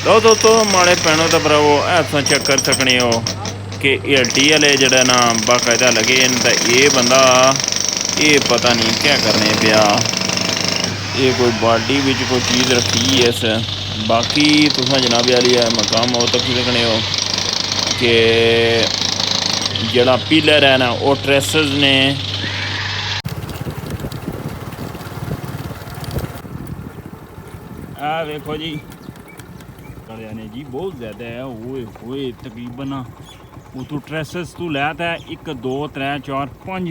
दोस्तों माड़े भैनों तो भरावो ऐसा चेक कर सकने हो कि एलटी वाले जड़ा ना बाकायदा लगे तो ये बंदा ये पता नहीं क्या करने पिया, ये कोई बाल्टी विच कोई चीज़ रखी है इस। बाकी तुस जनाबे वाली है मकाम हो तक सकने हो कि जड़ा पिलर है ना वो ट्रेसस ने देखो जी ने जी बहुत ज़्यादा है वो तकरीबन उतों ट्रेसस तू लैता 1 2 3 4 5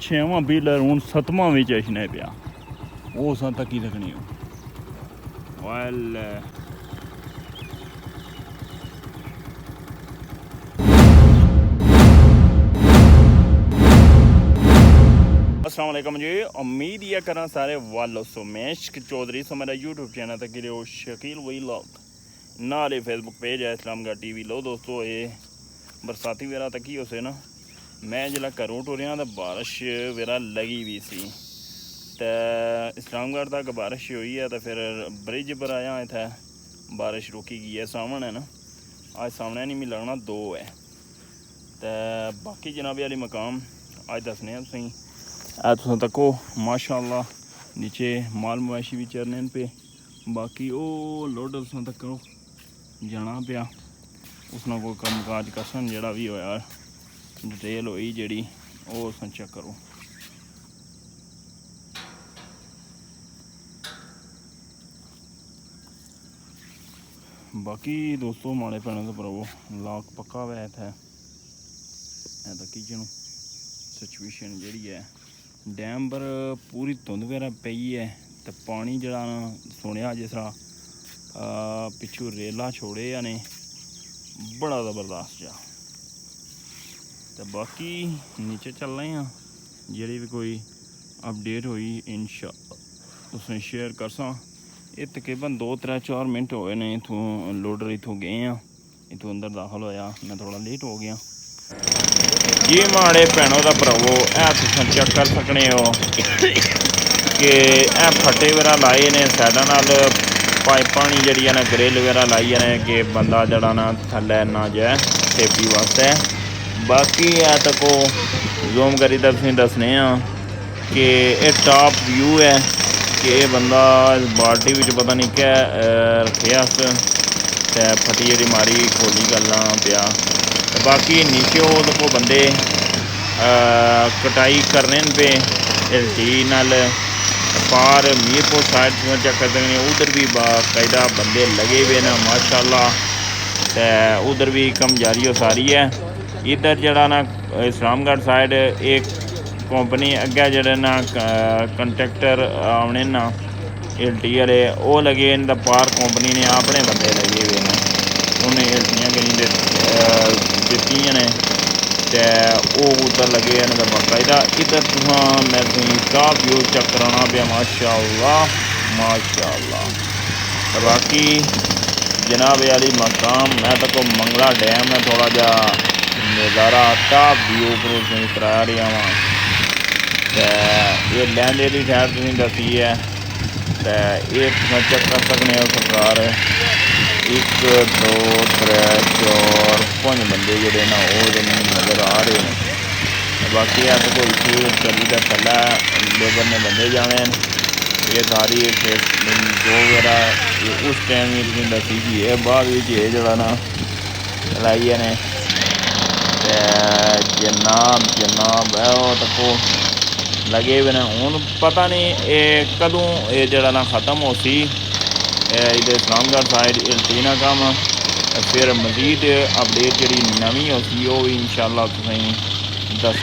6वां पिलर हूँ 7वां में अछने पिया वो अस तकी सकने हो। वैल अस्सलाम वालेकुम जी, उम्मीद यह करा सारे वालो सोमेश चौधरी सो मेरा यूट्यूब चैनल तक गिरे शकील व्लॉग नाले फेसबुक पेज है इस्लामगढ़ टीवी। लो दोस्तों ये बरसाती वेरा तक ही उसे ना मैं जिला घरों टुरिया तो बारिश वेरा लगी भी सी तो इस्लामगढ़ तक बारिश हुई है तो फिर ब्रिज पर आया इतना बारिश रुकी गई है। सामने है ना आज सामने नहीं मिल लगना 2 है तो बाकी जनाबे वाली मकाम आज दसने तुम तुम तको माशाअल्लाह नीचे माल मवेशी भी चरने पे। बाकी वो लोडर तुम तको जाना पिया उसना कोई कम काज करसन जड़ा भी होया डिटेल हुई जी वो चेक करो। बाकी दोस्तों माड़े भैनों तो भरावो लॉक पक्का हुआ है किचन सिचुएशन जी है डैम पर पूरी धुंध वगैरह पई है तो पानी जरा सुनिया जिस तरह पिछू रेला छोड़े ने बड़ा ज़बरदस्त जा। तो बाकी नीचे चल रहे हैं जी भी कोई अपडेट हुई इंशाअल्लाह उसमें शेयर कर सा। ये तकरीबन 2 3 4 मिनट होए ने इतों लोडर इतों गए हैं इतों अंदर दाखिल होया मैं थोड़ा लेट हो गया जी। माड़े भैनों का भरावो तुम चेक कर सकने हो कि फटे वगैरह लाए ने साइडा नाल पाइपा जड़ियाँ ने ग्रिल वगैरह लाई ने कि बंदा जड़ा ना थल्ले ना जाए सेफ्टी वास्ते। बाकी तको जूम करी तुम दसने कि यह टॉप व्यू है कि बंदा बाल्टी विच पता नहीं क्या रखे तो फटी जी मारी खोली गल्ला पिया। बाकी नीचे वो देखो बंदे कटाई करने पे एलटी नाल पार मीरपुर साइड चेक कर सकते उधर भी बाकायदा बंदे लगे हुए ना माशाअल्लाह तो उधर भी कम जारी हो सारी है। इधर जड़ा ना इस्लामगढ़ साइड एक कंपनी अगे जड़े ना कंट्रैक्टर आने ना एलटी वाले वो लगे तो पार कंपनी ने अपने बंदे लगे हुए हैं उन्हें एलटियाँ कहीं दित्तियां ने तो उधर लगे हैं तो बाकायदा इधर मैं तुम्हें टॉप व्यू चेक कराना पे माशाअल्लाह माशाअल्लाह। तो बाकी जनाब वाली मकाम मैं तो को मंगला डैम में थोड़ा जा नज़ारा टॉप व्यू पर तुम्हें करा रहा वहाँ तो ये लैंड वाली साइड तुम्हें दसी है तो ये चेक कर सकते हो सरकार 1 2 3 4 5 बंदे जोड़े ना वो नज़र आ रहे हैं। बाकी तो कोई चली का थला लेबर ने बंदे जाने ये सारी जो वगैरह उस टाइम ही दसी कि ये बाद ये जड़ा ना लाई ने जनाब जनाब है वो तको लगे हुए ने हूँ पता नहीं ये कदों ये जड़ा ना ख़त्म हो सी इधर इस्लामगढ़ साइड एलटीना काम फिर मजीद अपडेट जी नवी होगी वो भी इंशाअल्लाह तुसें दस।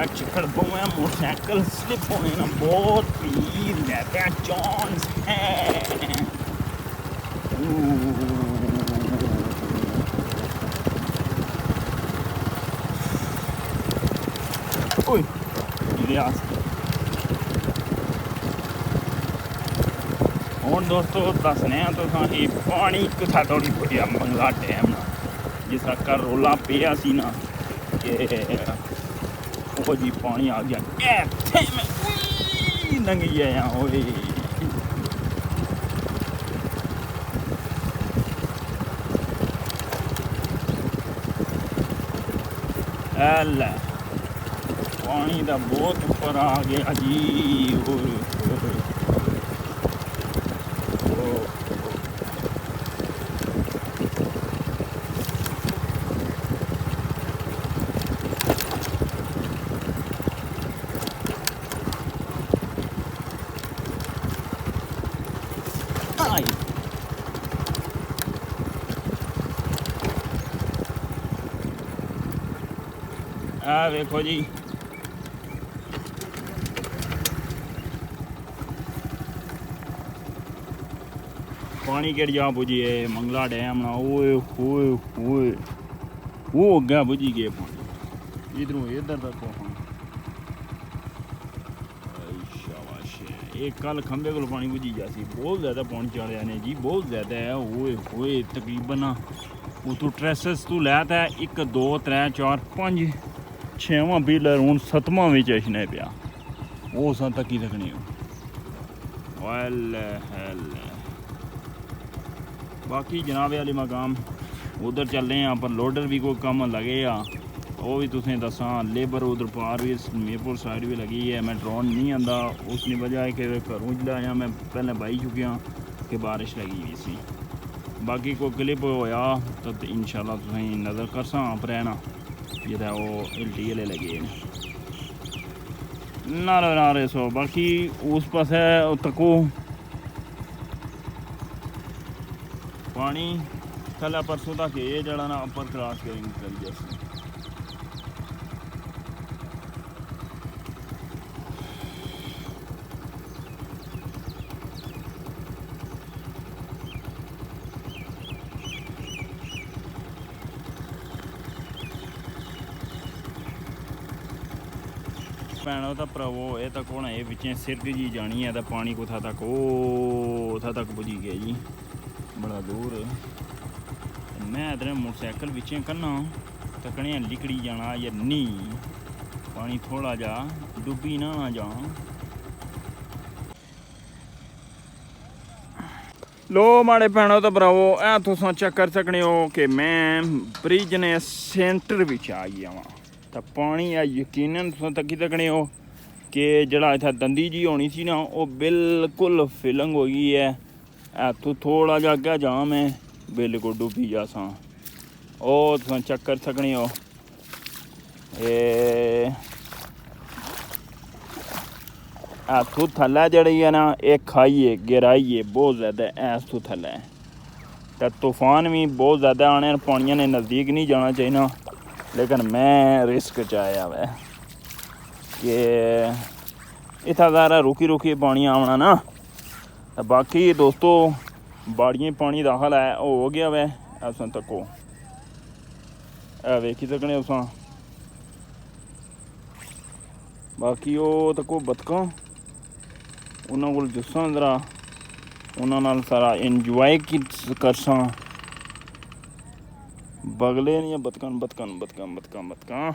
बैक चिकड़ पाऊँ मोटरसाइकिल स्लिप होने ना बहुत ही ज़्यादा चांस है। ओए लिहाज ਹੁਣ ਦੋਸਤੋ ਦੱਸਨੇ ਆ ਤੁਸੀਂ ਪਾਣੀ ਕਿੱਥਾ ਥੋੜੀ ਪੁੱਜਿਆ ਮੰਗਲਾ ਡੈਮ ਨਾਲ ਜਿਸ ਤਰ੍ਹਾਂ ਕਰ ਰੋਲਾ ਪਿਆ ਸੀ ਨਾ ਕਿ ਉਹ ਜੀ ਪਾਣੀ ਆ ਗਿਆ ਇੱਥੇ ਮੈਂ ਨੰਗੀ ਆਇਆ ਓਏ ਐਲਾ ਪਾਣੀ ਦਾ ਬਹੁਤ ਉੱਪਰ ਆ ਗਿਆ ਜੀ ਓਏ ਆ ਵੇਖੋ ਜੀ पानी केड़ी जा बुझी है मंगला डैम ना ओए होए होए वो अग्गे बुझी गए पानी इधरों इधर तक शाबाश ये कल खंबे को पानी बुझी जासी बहुत ज़्यादा पानी चढ़िया ने जी बहुत ज़्यादा है ओए होए तकरीबन उतों ट्रैसेस तू लैता है 1 2 3 4 5 6वां बिलर हूँ 7वां में चशने पिया वो सा तकी तकनी हेल बाकी जनाब वाली मकाम उधर चल रहे हैं पर लोडर भी कोई कम लगे आ वो भी तुसें दसा लेबर उधर पार भी मीरपुर साइड भी लगी है मैं ड्रोन नहीं आंदा उसकी वजह है कि घरों लाया मैं पहले बाई चुकिया कि बारिश लगी हुई सी बाकी कोई क्लिप होया तो इंशाल्लाह तुसें नज़र कर सा आप रहना जिदा वो LT वाले लगे नारे सो बाकी उस पास तको पानी कल परसों तक ये जड़ा ना अपर क्रॉस करी जैसे भैनों तो भरावो ये तक होना ये पिछे सिर जी जानी है तो पानी कुथा तक उथा तक पुजी गया जी बड़ा दूर मैं इधर मोटरसाइकिल पिछे करना तकने लिकड़ी जाना या नहीं पानी थोड़ा जा डुबी ना जा लो माड़े भैनों तो भरावो ऐ तुस चेक कर सकने हो कि मैं ब्रिज ने सेंटर बिच आ गया वहाँ तो पानी है यकीनन तुस तकी सकने हो कि जड़ा इत्थै दंदी जी होनी सी ना वो बिल्कुल फिलिंग हो गई है इत्थों थोड़ा जा अग्गै जां मैं बिल्कुल डुब्बी जा सा ओह् तुस चेक कर सकने हो इत्थों थल्लै जेह्ड़ी है ना ये खाई है गहराई है बहुत ज़्यादा है इत्थों थल्लै तो तूफान भी बहुत ज़्यादा आने पानिया ने नज़दीक नहीं जाना चाहिए लेकिन मैं रिस्क च आया वै कि इत्थै सारा रुकी रुकी पानी आना ना बाकी दोस्तों बाड़ियां पानी दाखल है हो गया वै असां तको वेखी सकने असां बाकी वो तको बतकां उन्हां कोल जुस्सां जरा उन्हां नाल सारा इंजॉय करसां बगले नहीं बतकां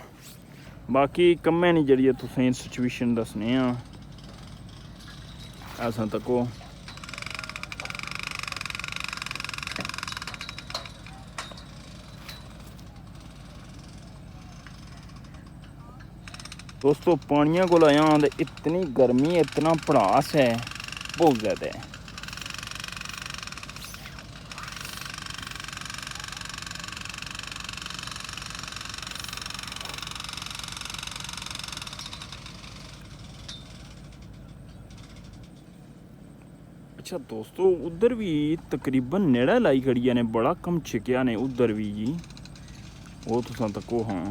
बाकी कम्में नहीं जड़ी तुसें सिचुएशन दसने असां तको दोस्तों पानिया को आया तो इतनी गर्मी इतना भड़ास है बहुत ज़्यादा है अच्छा दोस्तों उधर भी तकरीबन नेड़ा लाई खड़ी ने बड़ा कम छिकिया ने उधर भी जी वो तुसां तको हाँ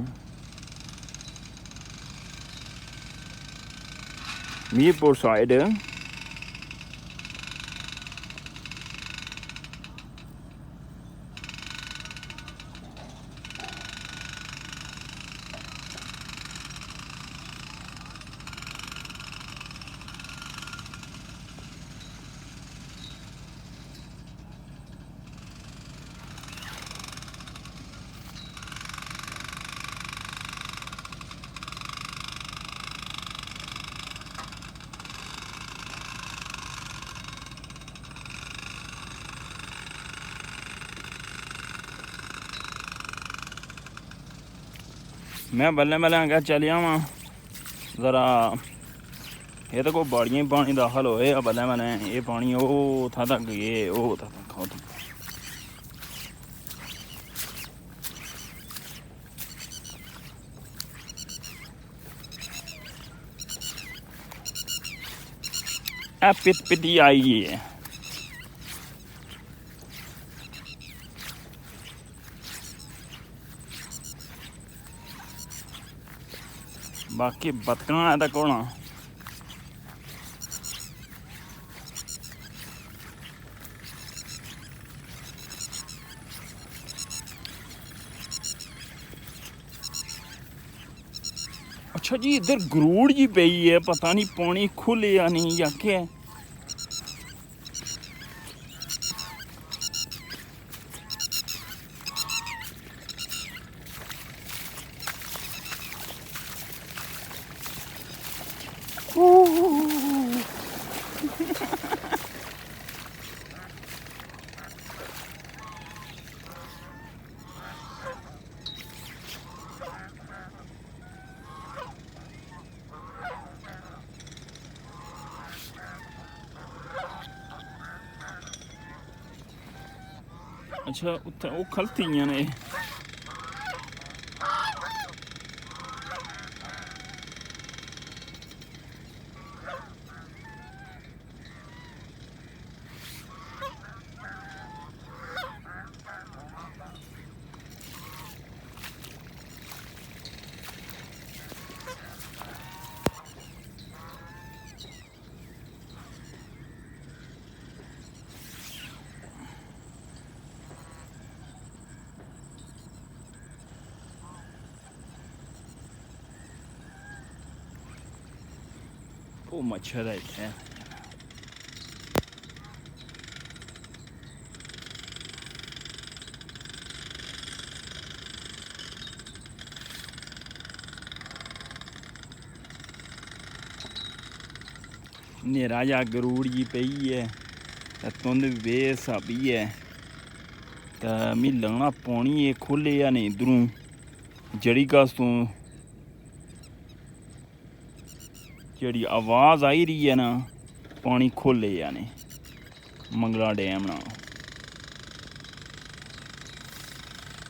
मीरपुर साइड मैं बल्ले बल्ले आगे चलिया वहाँ ज़रा ये तो कोई बाड़ियाँ पानी दाखिल होए बल्ले बल्ले ये पानी वो था तक ये वो था तक पिती आई है। बाकी बतकना है तो कौन अच्छा जी इधर गरूड़ जी पई है पता नहीं पानी खुले या नहीं या क्या है। अच्छा उत्थे वो खलतियां ने वो मच्छर है इत्थे नेरा जा गरूड़ जी पई है ते तुंद भी बेस्हाबी है ते मी लगना पानी ये खुले या नहीं इधरों जड़ी घास तो जड़ी आवाज़ आई रही है ना पानी खोले या नहीं मंगला डैम ना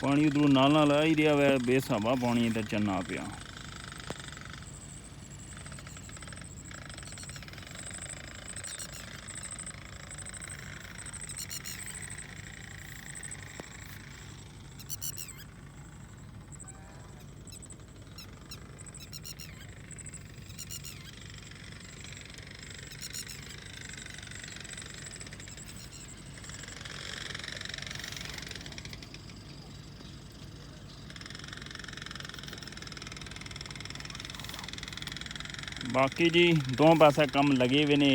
पानी उधरों नाला ला ही रहा वै बेस्हाबा पानी इधर चलना पिया। बाकी जी दो पासे कम लगे हुए ने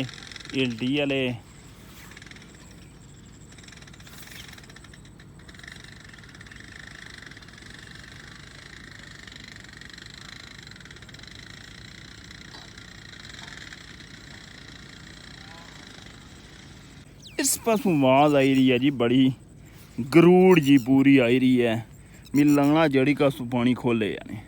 एलडी वाले इस पासों आवाज़ आई रही है जी बड़ी गरूड़ जी पूरी आई रही है मिल लगना जड़ी का पानी खोले यानी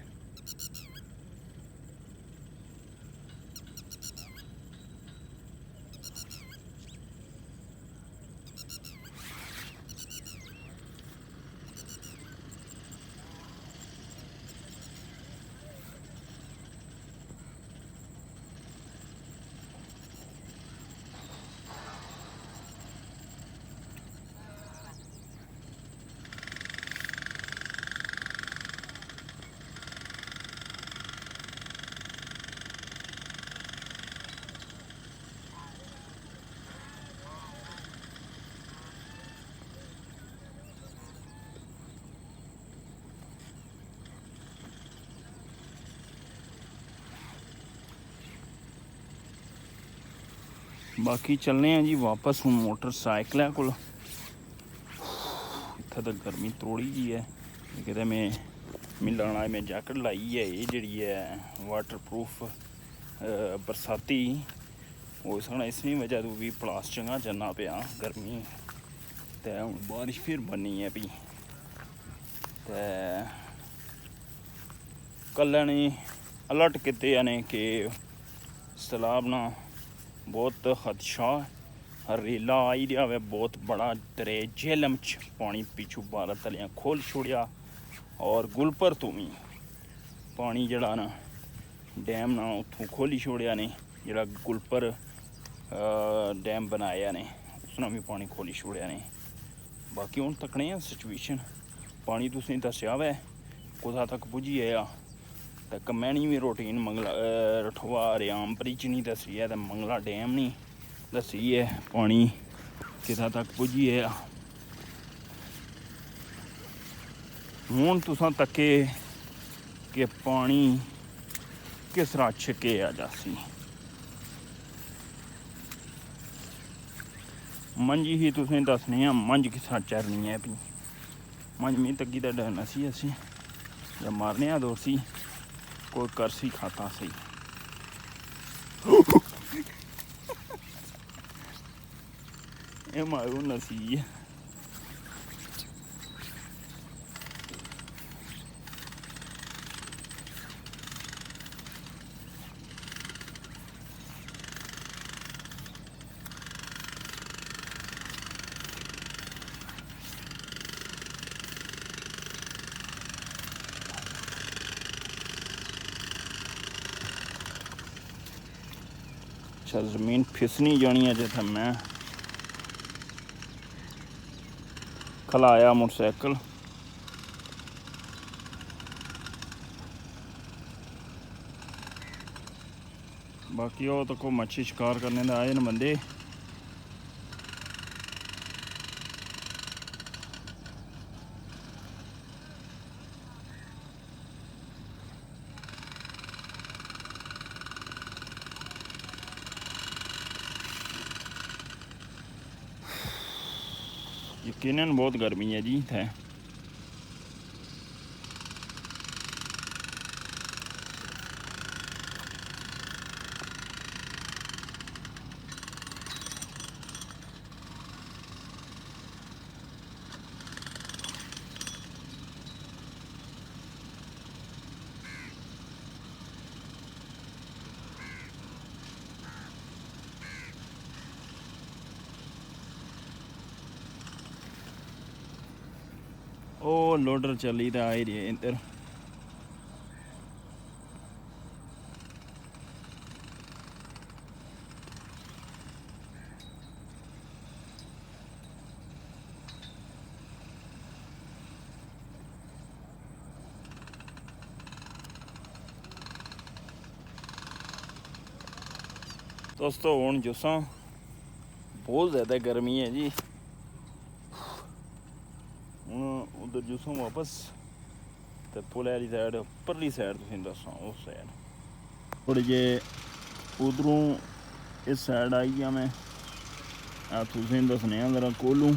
बाकी चलने हैं जी वापस हूँ मोटरसाइकिल को। इतना तो गर्मी थोड़ी जी है कि मैं मिलना मैं जैकेट लाई है ये जी है वाटर प्रूफ बरसाती हो सकना इसनी वजह तो भी प्लास चंगा चलना पाया गर्मी तो हूँ बारिश फिर बनी है भी तो कल ने अलर्ट किए ने कि सैलाब ना बहुत खदशा रेला आई रहा है बहुत बड़ा दरे झेलम च पानी पिछू भारत तलियाँ खोल छोड़िया और गुलपर तो भी पानी जड़ा ना डैम ना उतों खोली छोड़िया ने जड़ा गुलपर डैम बनाया ने उसने भी पानी खोली छोड़िया ने। बाकी हूँ तकने आ सिचुएशन पानी तुसें दस्या वै कुदा तक पुज्जी गया तो कमैनी भी routine Mangla Rathwa realm bridge नहीं दसी है तो मंगला डैम नहीं दसी है पानी किदा तक पुज्जी गया। हूँ तुसां तके कि पानी किस तरह छिके आ जासी मंझ ही तुसें दसने मंझ किस तरह चरनी है भी मंझ मी तकी तो डरना सी असी या मारने आ दोसी कोई करसी खाता सही ये मारू नसी अच्छा जमीन फिसनी जानी है जिथे मैं खलाया मोटरसाइकिल बाकी वो तो को मच्छी शिकार करने का आए न बंदे यकीनन बहुत गर्मी है जी इत्थै ओ लोडर चली तो आई रही है इधर दोस्तों हुण जुस्सा बहुत ज़्यादा गर्मी है जी हूँ उधर जुस्सा वापस तो पुल वाली साइड उपरली साइड तुम दसा उस साइड थोड़े जे उधरों इस साइड आई गया मैं तुसें दसने जरा कोलू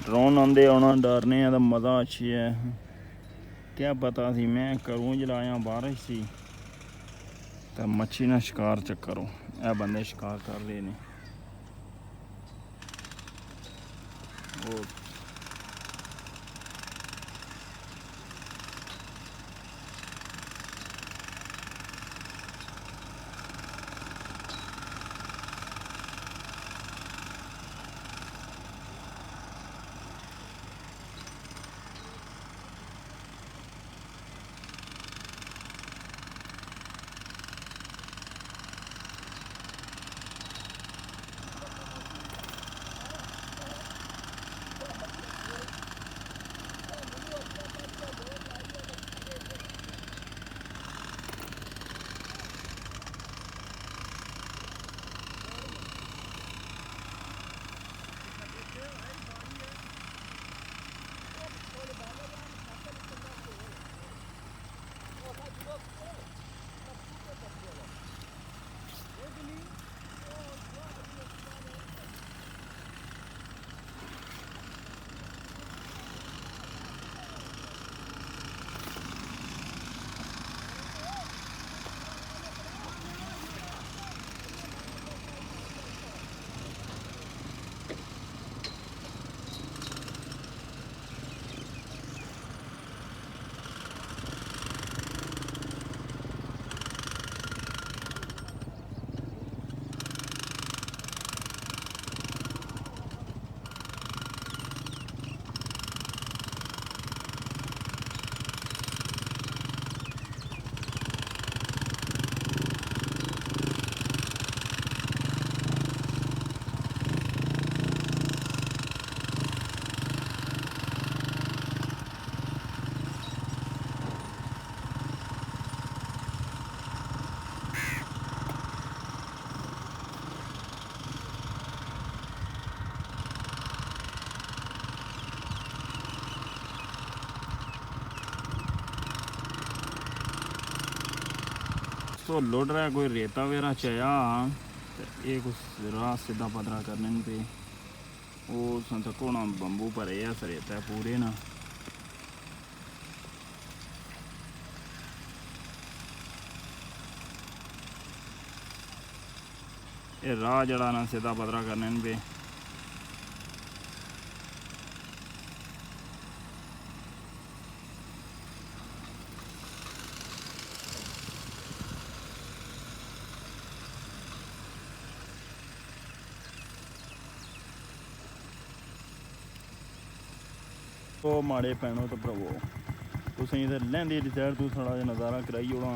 ड्रोन आंदे आना डरने तो मज़ा अच्छी है क्या पता सी मैं करूँ जलाया बारिश सी तो मच्छी ना शिकार चक्करो यह बंदे शिकार कर रहे ने वो तो लुट रहा है कोई रेता वगैरह चाया तो ये कुछ राह सीधा पदरा करने पे वो संतको ना बंबू भरे है रेता है पूरे ना ये राह जड़ा ना सीधा पदरा करने पे तो माड़े भैनों तो भरावो तुसें इधर लैंदे दी साइड तो थोड़ा जिहा नज़ारा कराई ओड़ा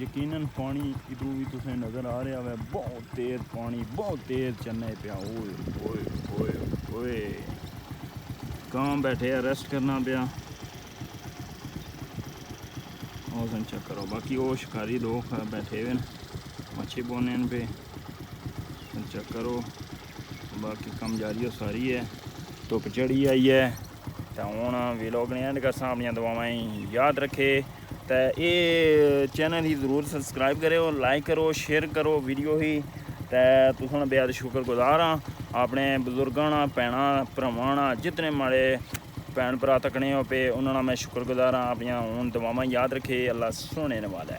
यकीनन पानी इधरों भी तुसें नज़र आ रहा है बहुत तेज़ पानी बहुत तेज़ चलने पिया ओए ओए ओए ओए कहाँ बैठे हैं रेस्ट करना पिया और चेक करो बाकी वो शिकारी लोग बैठे हुए मच्छी बोने पे चेक करो बाकी कम जारी हो सारी है धुप चढ़ी आई है तो हूँ व्लॉग ने एंड करसा अपन दुआवां याद रखे तो ये चैनल ही जरूर सबसक्राइब करो लाइक करो शेयर करो वीडियो ही तो तुसां बेहद शुक्रगुजार हाँ अपने बजुर्गों भैन भरावां जितने माड़े भैन भरा तकने हो पे उन्होंने मैं शुक्रगुजार हाँ अपन हूँ दुआवां याद रखे अल्लाह सोने वाला है।